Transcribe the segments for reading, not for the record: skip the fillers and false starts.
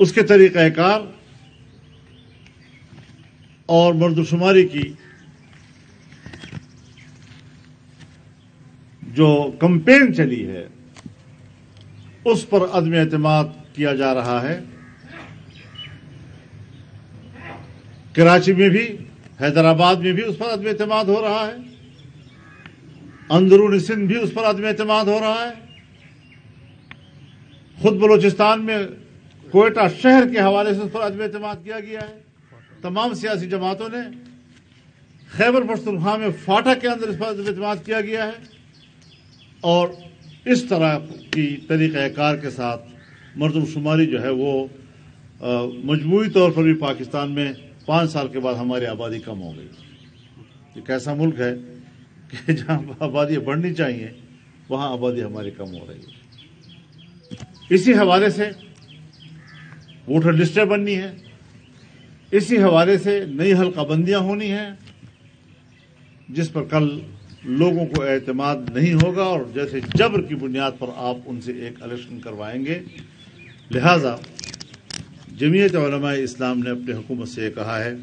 اس کے طریقہ کار اور مردم-شماری کی جو کمپین چلی ہے اس پر عدم اعتماد کیا جا رہا ہے. کراچی میں بھی، حیدرآباد میں بھی اس پر عدم اعتماد ہو رہا ہے، اندرون سندھ بھی اس پر عدم اعتماد ہو رہا ہے. خود بلوچستان میں کوئٹہ شہر کے حوالے سے اس پر عدم اعتماد کیا گیا ہے. تمام سیاسی جماعتوں نے خیبر پختونخوا میں فاٹا کے اندر اس پر عدم اعتماد کیا گیا ہے. اور اس طرح کی طریقہ کار کے ساتھ مردم شماری جو ہے وہ مجموعی طور پر بھی پاکستان میں 5 سال کے بعد ہماری آبادی کم ہو گئی. ایک ایسا ملک ہے کہ جہاں آبادی بڑھنی چاہیے وہاں آبادی ہماری کم ہو رہی ہے. اسی حوالے سے ووٹر لسٹیں بننی ہیں، اسی حوالے سے نئی حلقہ بندیاں ہونی ہیں جس پر کل لوگوں کو اعتماد نہیں ہوگا اور جیسے جبر کی بنیاد پر آپ ان سے ایک الیکشن کروائیں گے. لہذا جمعیت علماء اسلام نے اپنے حکومت سے یہ کہا ہے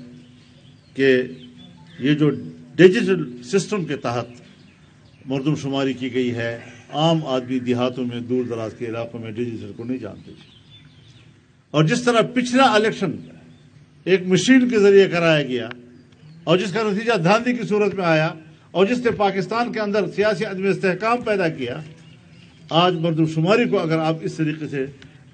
کہ یہ جو ڈیجیٹل سسٹم کے تحت مردم شماری کی گئی ہے، عام آدمی دیہاتوں میں، دور دراز کے علاقوں میں ڈیجیٹل کو نہیں جانتے. اور جس طرح پچھلا الیکشن ایک مشین کے ذریعے کرایا گیا اور جس کا نتیجہ دھاندلی کی صورت میں آیا اور جس نے پاکستان کے اندر سیاسی عدم استحکام پیدا کیا، آج مردم شماری کو اگر آپ اس طریقے سے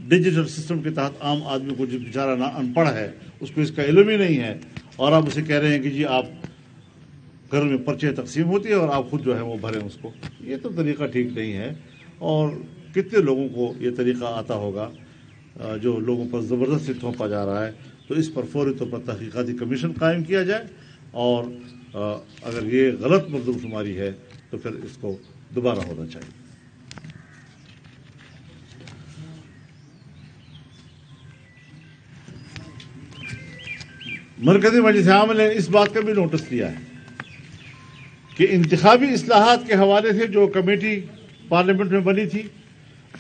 ڈیجیٹل سسٹم کے تحت عام آدمی کو جو بیچارہ ان پڑھ ہے، اس کو اس کا علم ہی نہیں ہے، اور آپ اسے کہہ رہے ہیں کہ جی آپ گھر میں پرچے تقسیم ہوتی ہے اور آپ خود جو ہے وہ بھریں اس کو، یہ تو طریقہ ٹھیک نہیں ہے. اور کتنے لوگوں کو یہ طریقہ آتا ہوگا جو لوگوں پر زبردستی تھوپا جا رہا ہے. تو اس پر فوری طور پر تحقیقاتی کمیشن قائم کیا جائے اور اگر یہ غلط مردم شماری ہے تو پھر اس کو دوبارہ ہونا چاہیے. مرکزی مجلس عاملہ نے اس بات کا بھی نوٹس لیا ہے کہ انتخابی اصلاحات کے حوالے سے جو کمیٹی پارلیمنٹ میں بنی تھی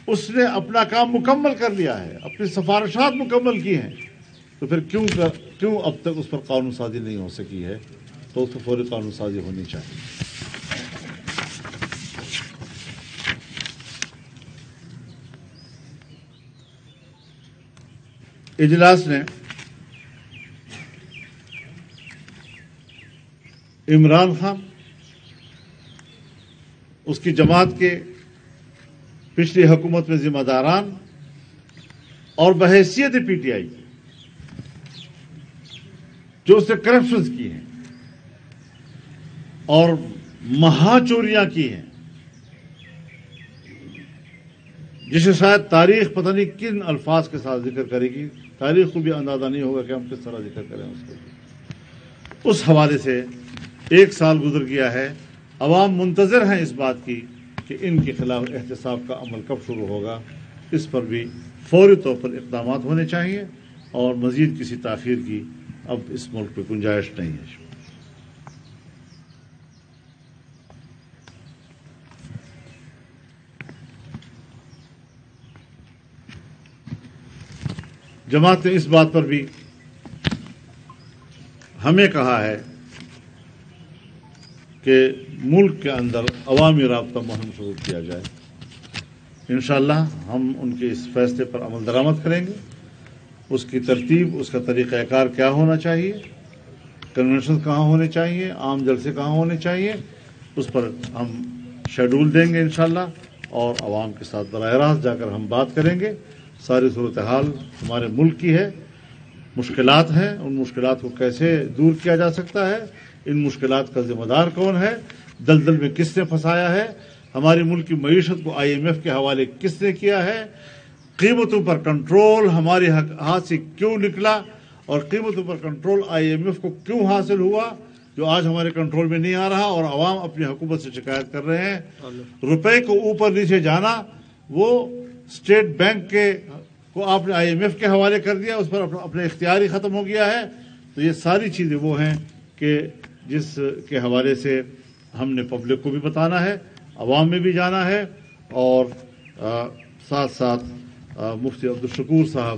اس نے اپنا کام مکمل کر لیا ہے، اپنی سفارشات مکمل کی ہیں، تو پھر کیوں اب تک اس پر قانون سازی نہیں ہو سکی ہے؟ تو اس پر فوری قانون سازی ہونی چاہیے. اجلاس نے عمران خان، اس کی جماعت کے پچھلی حکومت میں ذمہ داران اور بحیثیت پی ٹی آئی جو اس نے کرپشنز کی ہیں اور مہا چوریاں کی ہیں، جسے شاید تاریخ پتہ نہیں کن الفاظ کے ساتھ ذکر کرے گی، تاریخ کو بھی اندازہ نہیں ہوگا کہ ہم کس طرح ذکر کریں اس کو. اس حوالے سے 1 سال گزر گیا ہے، عوام منتظر ہیں اس بات کی کہ ان کے خلاف احتساب کا عمل کب شروع ہوگا. اس پر بھی فوری طور پر اقدامات ہونے چاہیے اور مزید کسی تاخیر کی اب اس ملک پہ گنجائش نہیں ہے. جماعت نے اس بات پر بھی ہمیں کہا ہے کہ ملک کے اندر عوامی رابطہ مہم شروع کیا جائے. انشاءاللہ ہم ان کے اس فیصلے پر عمل درآمد کریں گے. اس کی ترتیب، اس کا طریقہ کار کیا ہونا چاہیے، کنونشن کہاں ہونے چاہیے، عام جلسے کہاں ہونے چاہیے، اس پر ہم شیڈول دیں گے انشاءاللہ اور عوام کے ساتھ براہ راست جا کر ہم بات کریں گے. ساری صورتحال ہمارے ملک کی ہے، مشکلات ہیں، ان مشکلات کو کیسے دور کیا جا سکتا ہے، ان مشکلات کا ذمہ دار کون ہے، دلدل میں کس نے پھنسایا ہے، ہماری ملک کی معیشت کو IMF کے حوالے کس نے کیا ہے، قیمتوں پر کنٹرول ہمارے ہاتھ سے کیوں نکلا اور قیمتوں پر کنٹرول IMF کو کیوں حاصل ہوا جو آج ہمارے کنٹرول میں نہیں آ رہا، اور عوام اپنی حکومت سے شکایت کر رہے ہیں. روپے کو اوپر نیچے جانا، وہ اسٹیٹ بینک کو آپ نے IMF کے حوالے کر دیا، اس پر اپنے اختیار ہی ختم ہو گیا ہے. تو یہ ساری چیزیں وہ ہیں کہ جس کے حوالے سے ہم نے پبلک کو بھی بتانا ہے، عوام میں بھی جانا ہے، اور ساتھ ساتھ مفتی عبدالشکور صاحب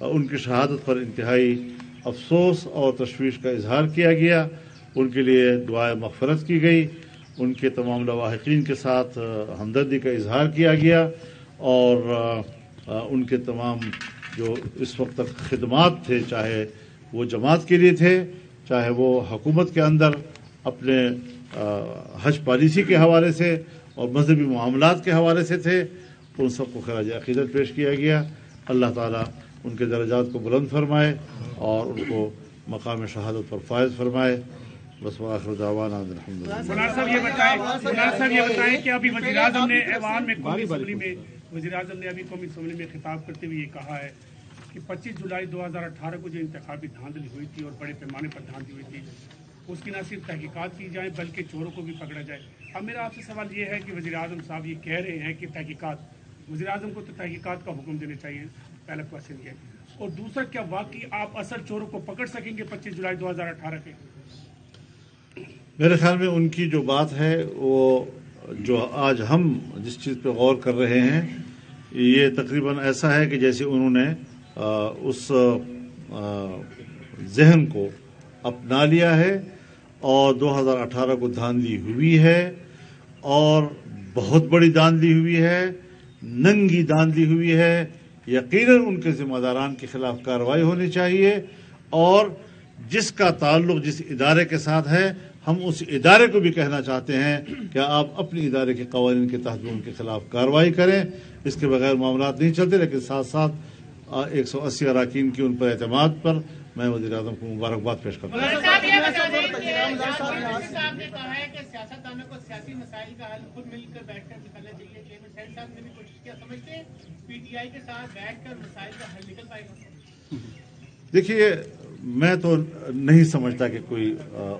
ان کی شہادت پر انتہائی افسوس اور تشویش کا اظہار کیا گیا. ان کے لیے دعائے مغفرت کی گئی. ان کے تمام لواحقین کے ساتھ ہمدردی کا اظہار کیا گیا اور ان کے تمام جو اس وقت تک خدمات تھے، چاہے وہ جماعت کے لیے تھے، چاہے وہ حکومت کے اندر اپنے حج پالیسی کے حوالے سے اور مذہبی معاملات کے حوالے سے تھے، ان سب کو خراج عقیدت پیش کیا گیا. اللہ تعالیٰ ان کے درجات کو بلند فرمائے اور ان کو مقام شہادت پر فائز فرمائے. بس وآخر دعوانا الحمدللہ. مولانا صاحب یہ بتائیں کہ ابھی وزیر اعظم نے ایوان میں قومی اسمبلی میں خطاب کرتے ہوئے یہ کہا ہے کہ 25 جولائی 2018 کو جو انتخابی دھاندلی ہوئی تھی اور بڑے پیمانے پر دھاندلی ہوئی تھی، اس کی نہ صرف تحقیقات کی جائیں بلکہ چوروں کو بھی پکڑا جائے. اب میرا آپ سے سوال یہ ہے کہ وزیر اعظم صاحب یہ کہہ رہے ہیں کہ وزیر اعظم کو تو تحقیقات کا حکم دینا چاہیے، پہلا کوشچن یہ. اور دوسرا، کیا واقعی آپ اصل چوروں کو پکڑ سکیں گے 25 جولائی 2018 کے؟ میرے خیال میں ان کی جو بات ہے، وہ جو آج ہم جس چیز پہ غور کر رہے ہیں، یہ تقریباً ایسا ہے کہ جیسے انہوں نے اس ذہن کو اپنا لیا ہے اور 2018 کو دھاندلی ہوئی ہے اور بہت بڑی دھاندلی ہوئی ہے، ننگی دھاندلی ہوئی ہے. یقیناً ان کے ذمہ داران کے خلاف کارروائی ہونی چاہیے اور جس کا تعلق جس ادارے کے ساتھ ہے، ہم اس ادارے کو بھی کہنا چاہتے ہیں کہ آپ اپنے ادارے کے قوانین کے تحت ان کے خلاف کارروائی کریں. اس کے بغیر معاملات نہیں چلتے. لیکن ساتھ ساتھ 180 اراکین کی ان پر اعتماد پر میں وزیر اعظم کو مبارکباد پیش کرتا ہوں. صاحب نے کہا ہے کہ سیاستدانوں کو سیاسی مسائل کا حل خود مل کر بیٹھ کر نکالنا چاہیے. چیئرمین سینٹ صاحب نے بھی کوشش کیا، سمجھتے ہیں پی ٹی آئی کے ساتھ بیٹھ کر مسائل کا حل نکل پائے گا؟ دیکھیے، میں تو نہیں سمجھتا کہ کوئی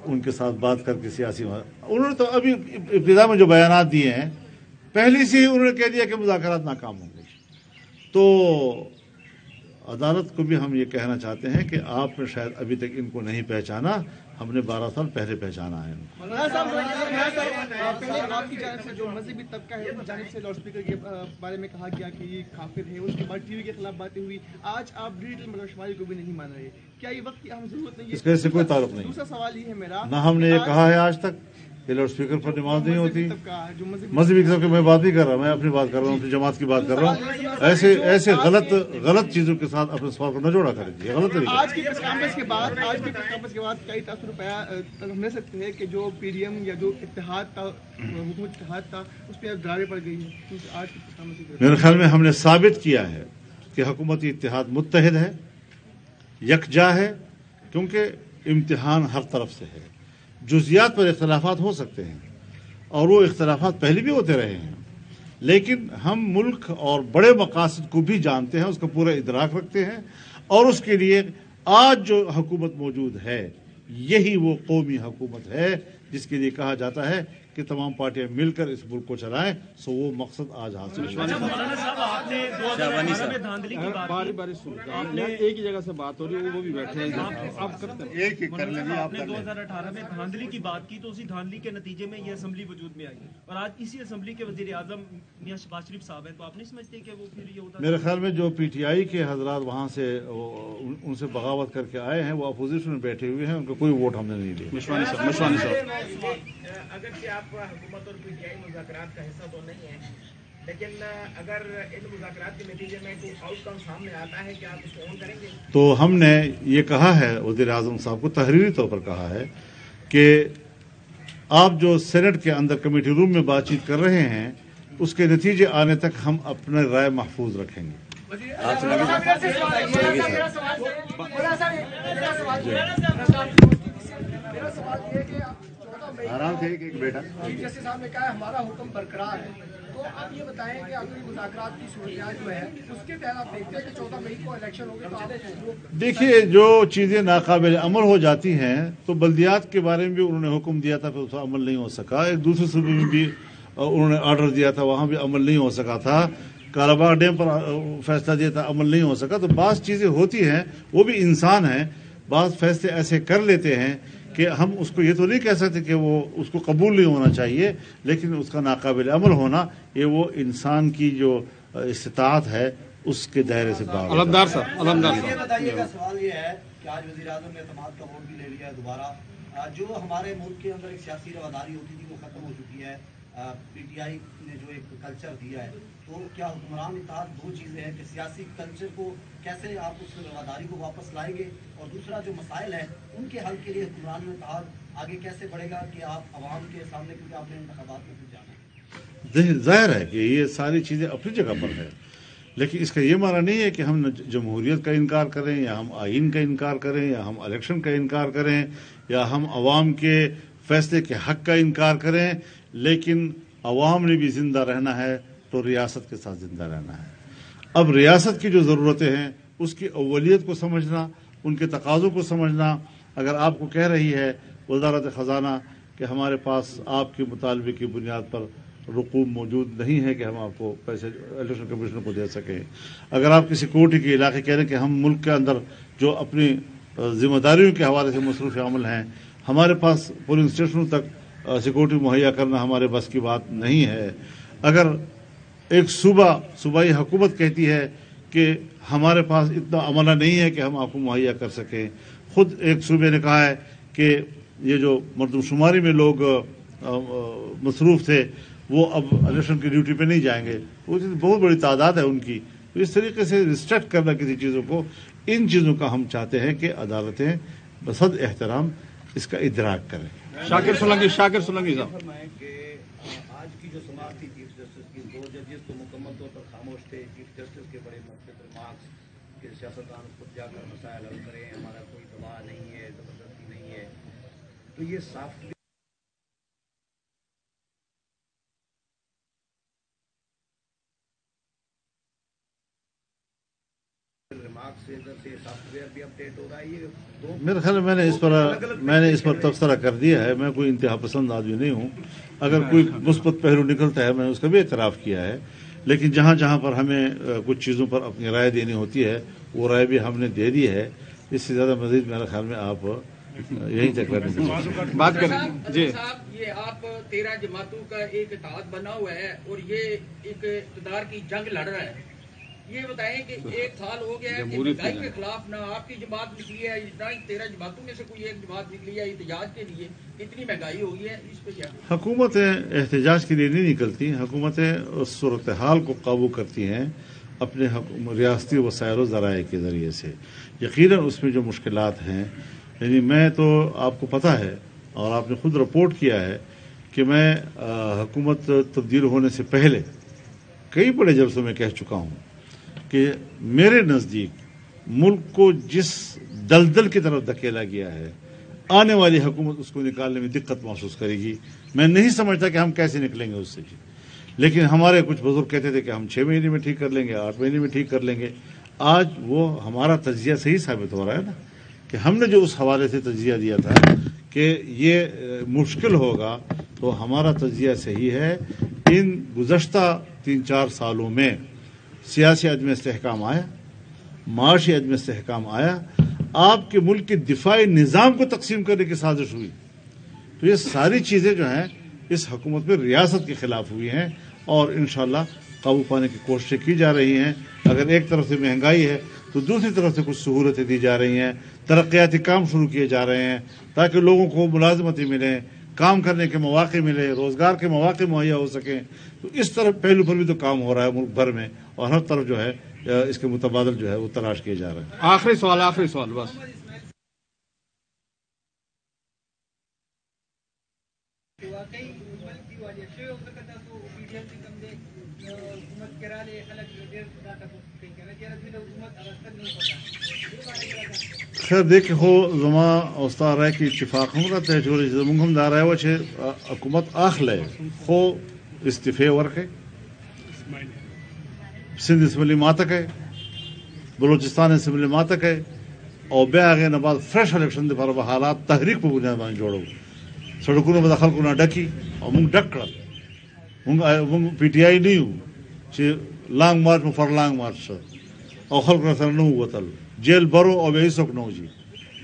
ان کے ساتھ بات کر کے سیاسی انہوں نے تو ابھی ابتدا میں جو بیانات دیے ہیں، پہلی سے ہی انہوں نے کہہ دیا کہ مذاکرات ناکام ہوں گے. تو عدالت کو بھی ہم یہ کہنا چاہتے ہیں کہ آپ نے شاید ابھی تک ان کو نہیں پہچانا، ہم نے 12 سال پہلے پہچانا ہے. آپ کی جانب سے جو مذہبی طبقہ ہے، اس جانب سے لاؤڈ اسپیکر کے بارے میں کہا گیا کہ یہ کافر ہے، اس کے بعد ٹی وی کے خلاف باتیں ہوئی. آج آپ ڈیجیٹل مردم شماری کو بھی نہیں مان رہے، کیا یہ وقت کی اہم ضرورت نہیں ہے؟ اس کا اس سے کوئی تعلق نہیں. دوسرا سوال یہ ہے میرا، نہ ہم نے یہ کہا ہے آج تک کہ لاؤڈ اسپیکر پر نماز نہیں ہوتی. مذہبی طبقے میں بات نہیں کر رہا، میں اپنی بات کر رہا ہوں، اپنی جماعت کی بات کر رہا ہوں. ایسے غلط چیزوں کے ساتھ اپنے سوال کو نہ جوڑا کریں. یہ غلط طریقہ. آج کی پریس کانفرنس کے بعد کئی تاثر ہم لے سکتے ہیں کہ جو پی ڈی ایم یا جو اتحاد تھا، حکومت اتحاد تھا، اس پہ اب دراریں پڑ گئی ہیں. کیونکہ آج کی پریس کانفرنس میرے خیال میں ہم نے ثابت کیا ہے کہ حکومتی اتحاد متحد ہے، یکجا ہے، کیونکہ امتحان ہر طرف سے ہے. جزیات پر اختلافات ہو سکتے ہیں اور وہ اختلافات پہلے بھی ہوتے رہے ہیں، لیکن ہم ملک اور بڑے مقاصد کو بھی جانتے ہیں، اس کا پورا ادراک رکھتے ہیں اور اس کے لیے آج جو حکومت موجود ہے یہی وہ قومی حکومت ہے جس کے لیے کہا جاتا ہے کہ تمام پارٹیاں مل کر اس ملک کو چلائیں. سو وہ مقصد آج حاصل ہوا. آپ نے ایک ہی جگہ سے بات ہو رہی ہے، وہ بھی بیٹھے ہیں. آپ کرتے ہیں ایک ہی کر لیں. آپ نے 2018 میں دھاندلی کی بات کی تو اسی دھاندلی کے نتیجے میں یہ اسمبلی وجود میں آئی اور آج اسی اسمبلی کے وزیر اعظم میاں شہباز شریف صاحب ہیں. تو آپ نہیں سمجھتے کہ وہ پھر یہ ہوتا؟ میرے خیال میں جو پی ٹی آئی کے حضرات وہاں سے ان سے بغاوت کر کے آئے ہیں، وہ اپوزیشن میں بیٹھے ہوئے ہیں، ان کا کوئی ووٹ ہم نے نہیں لیا. مشوانی صاحب اگرچہ آپ حکومت اور پی ٹی آئی مذاکرات کا حصہ تو نہیں ہے، لیکن اگر ان مذاکرات کے نتیجے میں کوئی آؤٹ کم سامنے آتا ہے کہ آپ اس کو اون کریں گے؟ تو ہم نے یہ کہا ہے، وزیر اعظم صاحب کو تحریری طور پر کہا ہے کہ آپ جو سینٹ کے اندر کمیٹی روم میں بات چیت کر رہے ہیں، اس کے نتیجے آنے تک ہم اپنے رائے محفوظ رکھیں گے. آرام سے ایک بیٹا جیسے صاحب نے کہا ہمارا حکم برقرار ہے، تو آپ یہ بتائیں کہ اگلی مذاکرات کی صورتحال جو ہے اس کے تحت آپ دیکھتے ہیں کہ 14 مئی کو الیکشن ہوگی تو آپ دیکھیے جو چیزیں ناقابل عمل ہو جاتی ہیں تو بلدیات کے بارے میں بھی انہوں نے حکم دیا تھا، پھر اس پر عمل نہیں ہو سکا. ایک دوسرے صوبے میں بھی انہوں نے آرڈر دیا تھا، وہاں بھی عمل نہیں ہو سکا تھا. کالاباغ ڈیم پر فیصلہ دیا تھا، عمل نہیں ہو سکا. تو بعض چیزیں ہوتی ہیں، وہ بھی انسان ہیں، بعض فیصلے ایسے کر لیتے ہیں کہ کہ ہم اس کو یہ تو نہیں کہہ سکتے کہ وہ اس کو قبول نہیں ہونا چاہیے، لیکن اس کا ناقابل عمل ہونا یہ وہ انسان کی جو استطاعت ہے اس کے دائرے سے باہر۔ علمدار صاحب، علمدار صاحب، یہ بتائیے گا، سوال یہ ہے کہ آج وزیر اعظم نے اعتماد کا ووٹ بھی لے لیا ہے دوبارہ، جو ہمارے ملک کے اندر ایک سیاسی رواداری ہوتی تھی وہ ختم ہو چکی ہے، پی ٹی آئی نے جو ایک کلچر دیا ہے، تو کیا حکمران اتحاد دو چیزیں ہیں کہ سیاسی کلچر کو کیسے آپ اس رواداری کو واپس لائیں گے، اور دوسرا جو مسائل ہیں ان کے حل کے لیے حکمران اتحاد آگے کیسے بڑھے گا کہ آپ عوام کے سامنے، کیونکہ آپ نے انتخابات میں کچھ جانا ہے؟ ظاہر ہے کہ یہ ساری چیزیں اپنی جگہ پر ہے، لیکن اس کا یہ معنی نہیں ہے کہ ہم جمہوریت کا انکار کریں، یا ہم آئین کا انکار کریں، یا ہم الیکشن کا انکار کریں، یا ہم عوام کے فیصلے کے حق کا انکار کریں، لیکن عوام نے بھی زندہ رہنا ہے تو ریاست کے ساتھ زندہ رہنا ہے۔ اب ریاست کی جو ضرورتیں ہیں اس کی اولیت کو سمجھنا، ان کے تقاضوں کو سمجھنا، اگر آپ کو کہہ رہی ہے وزارت خزانہ کہ ہمارے پاس آپ کے مطالبے کی بنیاد پر رقوم موجود نہیں ہے کہ ہم آپ کو پیسے الیکشن کمیشن کو دے سکیں، اگر آپ کسی کوٹی کے علاقے کہہ رہے ہیں کہ ہم ملک کے اندر جو اپنی ذمہ داریوں کے حوالے سے مصروف عمل ہیں، ہمارے پاس پولنگ اسٹیشنوں تک سیکورٹی مہیا کرنا ہمارے بس کی بات نہیں ہے، اگر ایک صوبائی حکومت کہتی ہے کہ ہمارے پاس اتنا عملہ نہیں ہے کہ ہم آپ کو مہیا کر سکیں، خود ایک صوبے نے کہا ہے کہ یہ جو مردم شماری میں لوگ مصروف تھے وہ اب الیکشن کی ڈیوٹی پہ نہیں جائیں گے، وہ بہت بڑی تعداد ہے ان کی، تو اس طریقے سے ریسٹرکٹ کرنا کسی چیزوں کو، ان چیزوں کا ہم چاہتے ہیں کہ عدالتیں بصد احترام اس کا ادراک کریں۔ شاکر سولنگی صاحب، کہ آج کی جو سماعت تھی چیف جسٹس کی، دو ججز تو مکمل طور پر خاموش تھے، چیف جسٹس کے بڑے مثبت ریمارکس کہ سیاستدان اس پر جا کر مسائل حل کریں، ہمارا کوئی دباؤ نہیں ہے، زبردستی نہیں ہے، تو یہ صاف میرے خیال میں نے اس پر تبصرہ کر دیا ہے، میں کوئی انتہا پسند آدمی نہیں ہوں، اگر کوئی مثبت پہلو نکلتا ہے میں اس کا بھی اعتراف کیا ہے، لیکن جہاں جہاں پر ہمیں کچھ چیزوں پر اپنی رائے دینی ہوتی ہے وہ رائے بھی ہم نے دے دی ہے، اس سے زیادہ مزید میرے خیال میں آپ یہی تک بات کریں۔ جی صاحب، یہ آپ 13 جماعتوں کا ایک اتحاد بنا ہوا ہے اور یہ ایک اقتدار کی جنگ لڑ رہا ہے، یہ بتائیں کہ ایک سال ہو گیا ہے کہ مہنگائی کے خلاف نہ آپ کی جماعت نکلی ہے، نہ 13 جماعتوں میں سے کوئی ایک جماعت نکلی ہے احتجاج کے لیے، اتنی مہنگائی ہو گئی ہے، اس پہ کیا؟ حکومتیں احتجاج کے لیے نہیں نکلتی، حکومتیں اس صورتحال کو قابو کرتی ہیں اپنے ریاستی وسائل و ذرائع کے ذریعے سے، یقیناً اس میں جو مشکلات ہیں، یعنی میں تو آپ کو پتہ ہے اور آپ نے خود رپورٹ کیا ہے کہ میں حکومت تبدیل ہونے سے پہلے کئی بڑے جلسوں میں کہہ چکا ہوں کہ میرے نزدیک ملک کو جس دلدل کی طرف دھکیلا گیا ہے، آنے والی حکومت اس کو نکالنے میں دقت محسوس کرے گی، میں نہیں سمجھتا کہ ہم کیسے نکلیں گے اس سے، لیکن ہمارے کچھ بزرگ کہتے تھے کہ ہم 6 مہینے میں ٹھیک کر لیں گے، 8 مہینے میں ٹھیک کر لیں گے، آج وہ ہمارا تجزیہ صحیح ثابت ہو رہا ہے نا، کہ ہم نے جو اس حوالے سے تجزیہ دیا تھا کہ یہ مشکل ہوگا، تو ہمارا تجزیہ صحیح ہے۔ ان گزشتہ 3-4 سالوں میں سیاسی عدم استحکام آیا، معاشی عدم استحکام آیا، آپ کے ملک کے دفاعی نظام کو تقسیم کرنے کی سازش ہوئی، تو یہ ساری چیزیں جو ہیں اس حکومت میں ریاست کے خلاف ہوئی ہیں، اور انشاءاللہ قابو پانے کی کوششیں کی جا رہی ہیں۔ اگر ایک طرف سے مہنگائی ہے تو دوسری طرف سے کچھ سہولتیں دی جا رہی ہیں، ترقیاتی کام شروع کیے جا رہے ہیں تاکہ لوگوں کو ملازمتیں ملیں، کام کرنے کے مواقع ملے، روزگار کے مواقع مہیا ہو سکیں، تو اس طرف پہلو پر بھی تو کام ہو رہا ہے ملک بھر میں، اور ہر طرف جو ہے اس کے متبادل جو ہے وہ تلاش کیے جا رہے ہیں۔ آخری سوال بس۔ خیر دیکھ ہو زما اوستا رائے کی اتفاق ہم رہتے ہیں جو زمانگ ہم دار ہے وہ چھے حکومت آخ لے خو استفے ورکے سندھ اسمبلی ماتک ہے، بلوچستان اسمبلی ماتک ہے، اور بے آگے نہ بعد فریش الیکشن دے پر حالات تحریک پر بنیاد بان جوڑو سڑکوں نے بدخل کو نہ ڈکی اور منگ ڈک کر منگ پی ٹی آئی نہیں ہوں چھے لانگ مارچ میں فر لانگ مارچ اور خلق نہ سر نو وطل جیل برو اور بے سوک نو جی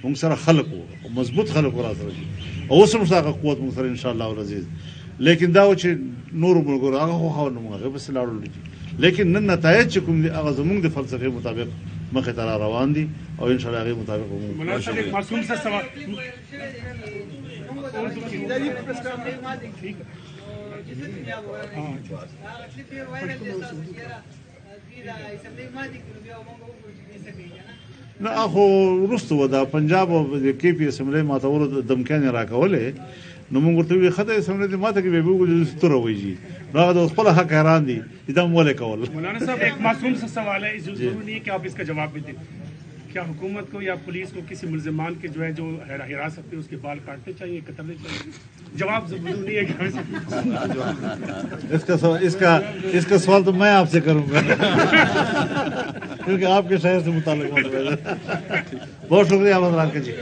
موږ سره خلق وو مضبوط خلق را سره دي او اوس هم هغه قوت موږ سره ان شاء الله العزیز لیکن دا چې نور ملګرو هغه خو نو موږ بس لاړو دي لیکن نن نتایج چې کوم دي هغه زموږ د فلسفې مطابق مخې ته روان دي او ان شاء الله هغه مطابق مولانا صاحب ایک معصوم سا سوال نه اخو وروسته دا پنجاب او د کې پی اسمبلی ماتور دمکانې راکولې نو موږ ورته وی خدای اسمبلی ماته کې به وګورئ ستوره وایي نو دا خپل حق حیران دي دا مولې کول. مولانا صاحب ایک معصوم سا سوال ہے ضروری نہیں ہے کہ آپ اس کا جواب بھی دیں کیا حکومت کو یا پولیس کو کسی ملزمان کے جو ہے جو حراست میں اس کے بال کاٹنے چاہیے کترنے چاہیے جواب ضروری نہیں ہے کہ اس کا سوال تو میں آپ سے کروں گا کیونکہ آپ کے شہر سے متعلق بہت شکریہ حضرات کا. جی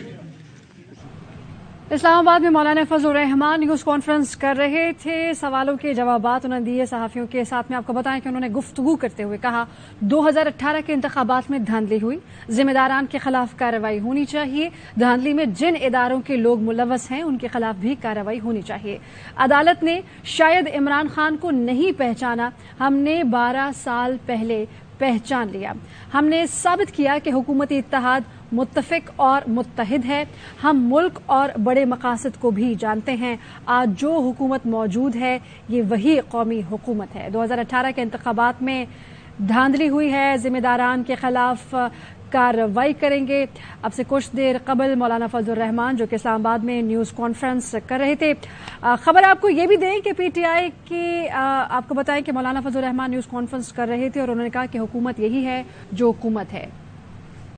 اسلام آباد میں مولانا فضل الرحمان نیوز کانفرنس کر رہے تھے. سوالوں کے جوابات انہوں نے دیے صحافیوں کے ساتھ. میں آپ کو بتائیں کہ انہوں نے گفتگو کرتے ہوئے کہا 2018 کے انتخابات میں دھاندلی ہوئی, ذمہ داران کے خلاف کارروائی ہونی چاہیے. دھاندلی میں جن اداروں کے لوگ ملوث ہیں ان کے خلاف بھی کارروائی ہونی چاہیے. عدالت نے شاید عمران خان کو نہیں پہچانا, ہم نے 12 سال پہلے پہچان لیا. ہم نے ثابت کیا کہ حکومتی اتحاد متفق اور متحد ہے. ہم ملک اور بڑے مقاصد کو بھی جانتے ہیں. آج جو حکومت موجود ہے یہ وہی قومی حکومت ہے. 2018 کے انتخابات میں دھاندلی ہوئی ہے, ذمہ داران کے خلاف کارروائی کریں گے. اب سے کچھ دیر قبل مولانا فضل الرحمان جو کہ اسلام آباد میں نیوز کانفرنس کر رہے تھے. خبر آپ کو یہ بھی دیں کہ پی ٹی آئی کی آپ کو بتائیں کہ مولانا فضل الرحمان نیوز کانفرنس کر رہے تھے اور انہوں نے کہا کہ حکومت یہی ہے جو حکومت ہے.